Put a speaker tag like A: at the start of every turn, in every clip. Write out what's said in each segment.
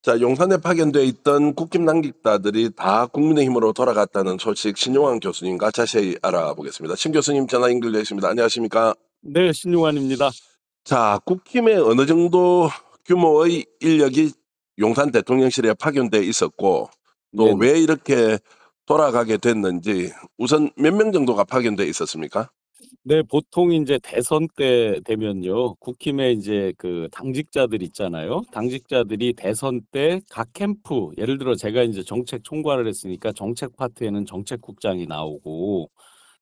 A: 자, 용산에 파견돼 있던 국힘 당직자들이 다 국민의힘으로 돌아갔다는 소식 신용환 교수님과 자세히 알아보겠습니다. 신 교수님 전화 연결되어 있습니다. 안녕하십니까?
B: 네, 신용환입니다.
A: 자, 국힘에 어느 정도 규모의 인력이 용산 대통령실에 파견돼 있었고 또
B: 네네.
A: 왜 이렇게 돌아가게 됐는지 우선 몇 명 정도가 파견돼 있었습니까?
B: 네, 보통 이제 대선 때 되면요, 국힘에 이제 그 당직자들 있잖아요. 당직자들이 대선 때 각 캠프, 예를 들어 제가 이제 정책 총괄을 했으니까 정책 파트에는 정책국장이 나오고,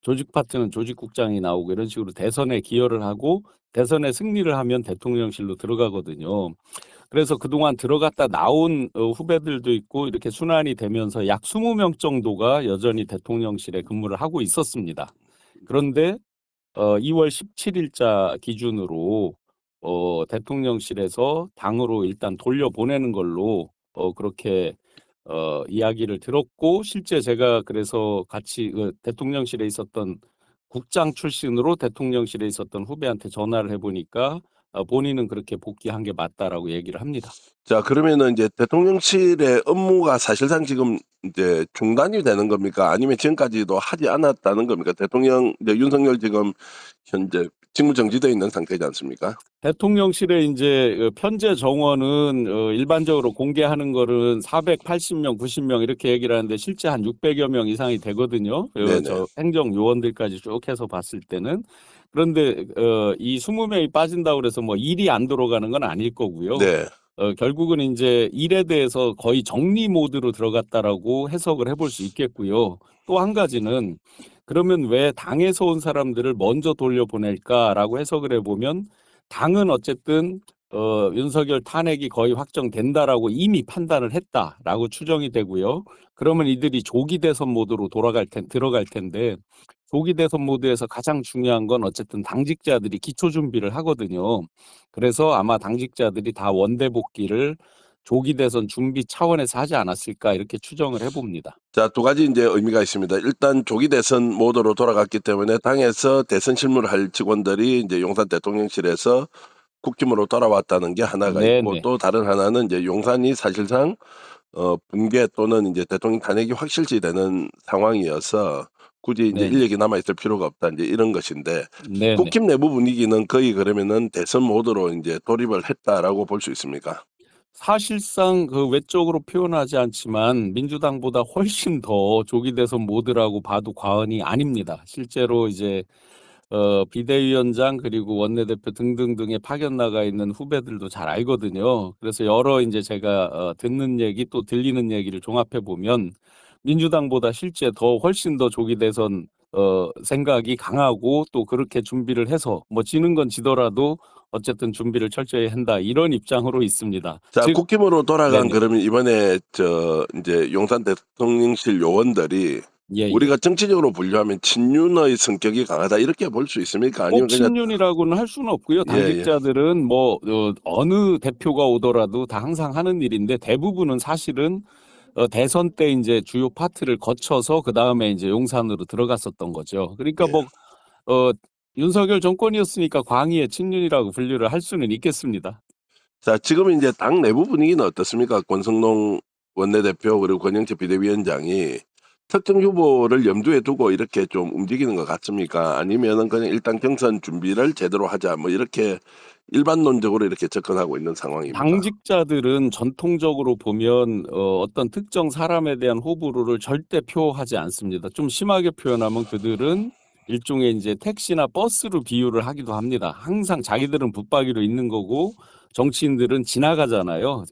B: 조직 파트는 조직국장이 나오고 이런 식으로 대선에 기여를 하고 대선에 승리를 하면 대통령실로 들어가거든요. 그래서 그동안 들어갔다 나온 후배들도 있고 이렇게 순환이 되면서 약 20명 정도가 여전히 대통령실에 근무를 하고 있었습니다. 그런데 2월 17일자 기준으로 대통령실에서 당으로 일단 돌려보내는 걸로 그렇게 이야기를 들었고, 실제 제가 그래서 같이 대통령실에 있었던 국장 출신으로 대통령실에 있었던 후배한테 전화를 해보니까 본인은 그렇게 복귀한 게 맞다라고 얘기를 합니다.
A: 자, 그러면은 이제 대통령실의 업무가 사실상 지금 이제 중단이 되는 겁니까? 아니면 지금까지도 하지 않았다는 겁니까? 대통령, 이제 윤석열 지금 현재 직무 정지되어 있는 상태지 않습니까?
B: 대통령실에 이제 편제 정원은 일반적으로 공개하는 거는 480명, 90명 이렇게 얘기를 하는데 실제 한 600여 명 이상이 되거든요.
A: 네네.
B: 저 행정 요원들까지 쭉 해서 봤을 때는. 그런데 이 20명이 빠진다고 그래서 뭐 일이 안 들어가는 건 아닐 거고요.
A: 네.
B: 결국은 이제 일에 대해서 거의 정리 모드로 들어갔다라고 해석을 해볼 수 있겠고요. 또 한 가지는 그러면 왜 당에서 온 사람들을 먼저 돌려보낼까라고 해석을 해보면 당은 어쨌든 윤석열 탄핵이 거의 확정된다라고 이미 판단을 했다라고 추정이 되고요. 그러면 이들이 조기 대선 모드로 들어갈 텐데 조기 대선 모드에서 가장 중요한 건 어쨌든 당직자들이 기초 준비를 하거든요. 그래서 아마 당직자들이 다 원대 복귀를 조기 대선 준비 차원에서 하지 않았을까 이렇게 추정을 해봅니다.
A: 자, 두 가지 이제 의미가 있습니다. 일단 조기 대선 모드로 돌아갔기 때문에 당에서 대선 실무를 할 직원들이 이제 용산 대통령실에서 국힘으로 돌아왔다는 게 하나가 있고,
B: 네네.
A: 또 다른 하나는 이제 용산이 사실상 붕괴 또는 이제 대통령 탄핵이 확실시 되는 상황이어서 굳이 이제
B: 네네.
A: 인력이 남아있을 필요가 없다, 이제 이런 것인데,
B: 네네.
A: 국힘 내부 분위기는 거의 그러면은 대선 모드로 이제 돌입을 했다라고 볼 수 있습니까?
B: 사실상 그 외적으로 표현하지 않지만 민주당보다 훨씬 더 조기 대선 모드라고 봐도 과언이 아닙니다. 실제로 이제 비대위원장 그리고 원내대표 등등등에 파견 나가 있는 후배들도 잘 알거든요. 그래서 여러 이제 제가 듣는 얘기 또 들리는 얘기를 종합해 보면 민주당보다 실제 더 훨씬 더 조기 대선 생각이 강하고 또 그렇게 준비를 해서 뭐 지는 건 지더라도 어쨌든 준비를 철저히 한다 이런 입장으로 있습니다.
A: 자,
B: 즉,
A: 국힘으로 돌아간
B: 네네.
A: 그러면 이번에 저 이제 용산 대통령실 요원들이
B: 예예.
A: 우리가 정치적으로 분류하면 친윤의 성격이 강하다 이렇게 볼 수 있습니까?
B: 꼭
A: 아니면 그냥
B: 친윤이라고는 할 수는 없고요.
A: 예, 예.
B: 당직자들은 뭐 어느 대표가 오더라도 다 항상 하는 일인데 대부분은 사실은 대선 때 이제 주요 파트를 거쳐서 그 다음에 이제 용산으로 들어갔었던 거죠. 그러니까
A: 예.
B: 뭐 어, 윤석열 정권이었으니까 광의의 친윤이라고 분류를 할 수는 있겠습니다.
A: 자, 지금 이제 당 내부 분위기는 어떻습니까? 권성동 원내대표 그리고 권영철 비대위원장이 특정 후보를 염두에 두고 이렇게 좀 움직이는 것 같습니까? 아니면은 그냥 일단 경선 준비를 제대로 하자 뭐 이렇게 일반론적으로 이렇게 접근하고 있는 상황입니까?
B: 당직자들은 전통적으로 보면 어떤 특정 사람에 대한 호불호를 절대 표하지 않습니다. 좀 심하게 표현하면 그들은 일종의 이제 택시나 버스로 비유를 하기도 합니다. 항상 자기들은 붙박이로 있는 거고 정치인들은 지나가잖아요.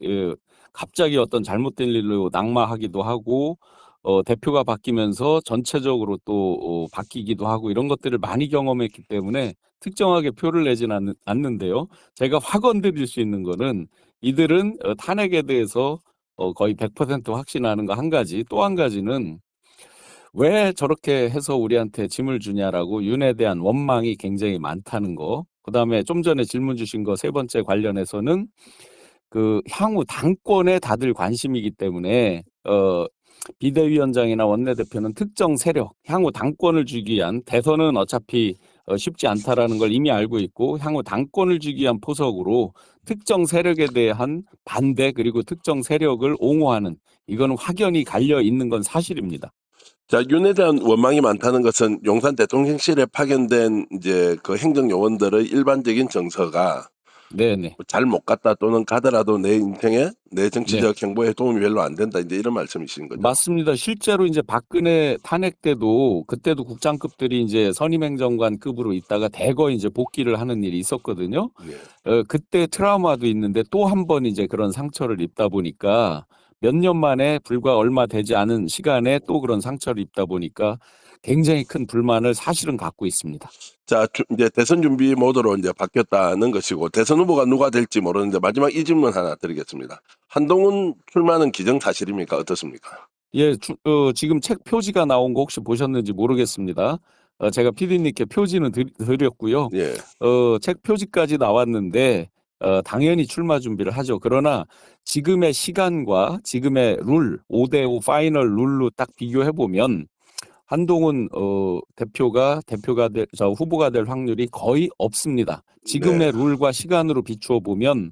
B: 갑자기 어떤 잘못된 일로 낙마하기도 하고 대표가 바뀌면서 전체적으로 또 바뀌기도 하고 이런 것들을 많이 경험했기 때문에 특정하게 표를 내진 않는데요. 제가 확언 드릴 수 있는 거는 이들은 탄핵에 대해서 거의 100% 확신하는 거 한 가지, 또 한 가지는 왜 저렇게 해서 우리한테 짐을 주냐라고 윤에 대한 원망이 굉장히 많다는 거. 그다음에 좀 전에 질문 주신 거 세 번째 관련해서는 그 향후 당권에 다들 관심이기 때문에 비대위원장이나 원내대표는 특정 세력, 향후 당권을 주기 위한 대선은 어차피 쉽지 않다라는 걸 이미 알고 있고 향후 당권을 주기 위한 포석으로 특정 세력에 대한 반대 그리고 특정 세력을 옹호하는 이거는 확연히 갈려 있는 건 사실입니다.
A: 자, 윤에 대한 원망이 많다는 것은 용산 대통령실에 파견된 이제 그 행정요원들의 일반적인 정서가
B: 네네.
A: 잘 못 갔다 또는 가더라도 내 인생에 내
B: 네.
A: 정치적 행보에 도움이 별로 안 된다 이제 이런 말씀이신 거죠.
B: 맞습니다. 실제로 이제 박근혜 탄핵 때도 그때도 국장급들이 이제 선임행정관급으로 있다가 대거 이제 복귀를 하는 일이 있었거든요.
A: 예.
B: 그때 트라우마도 있는데 또 한 번 이제 그런 상처를 입다 보니까 몇 년 만에 불과 얼마 되지 않은 시간에 또 그런 상처를 입다 보니까 굉장히 큰 불만을 사실은 갖고 있습니다.
A: 자, 이제 대선 준비 모드로 이제 바뀌었다는 것이고 대선 후보가 누가 될지 모르는데 마지막 이 질문 하나 드리겠습니다. 한동훈 출마는 기정사실입니까? 어떻습니까?
B: 예, 지금 책 표지가 나온 거 혹시 보셨는지 모르겠습니다. 제가 PD님께 표지는 드렸고요.
A: 예.
B: 책 표지까지 나왔는데 당연히 출마 준비를 하죠. 그러나 지금의 시간과 지금의 룰, 5대5 파이널 룰로 딱 비교해 보면 한동훈 후보가 될 확률이 거의 없습니다. 지금의 룰과 시간으로 비추어 보면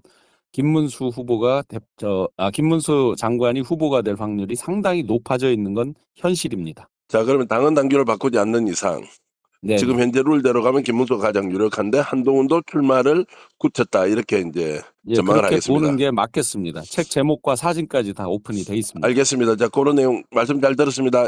B: 김문수 장관이 후보가 될 확률이 상당히 높아져 있는 건 현실입니다.
A: 자, 그러면 당헌 당규를 바꾸지 않는 이상 지금
B: 네네.
A: 현재 룰대로 가면 김문수가 가장 유력한데 한동훈도 출마를 굳혔다 이렇게 이제
B: 예,
A: 전망을
B: 그렇게
A: 하겠습니다.
B: 보는 게 맞겠습니다. 책 제목과 사진까지 다 오픈이 돼 있습니다.
A: 알겠습니다. 자, 그런 내용 말씀 잘 들었습니다.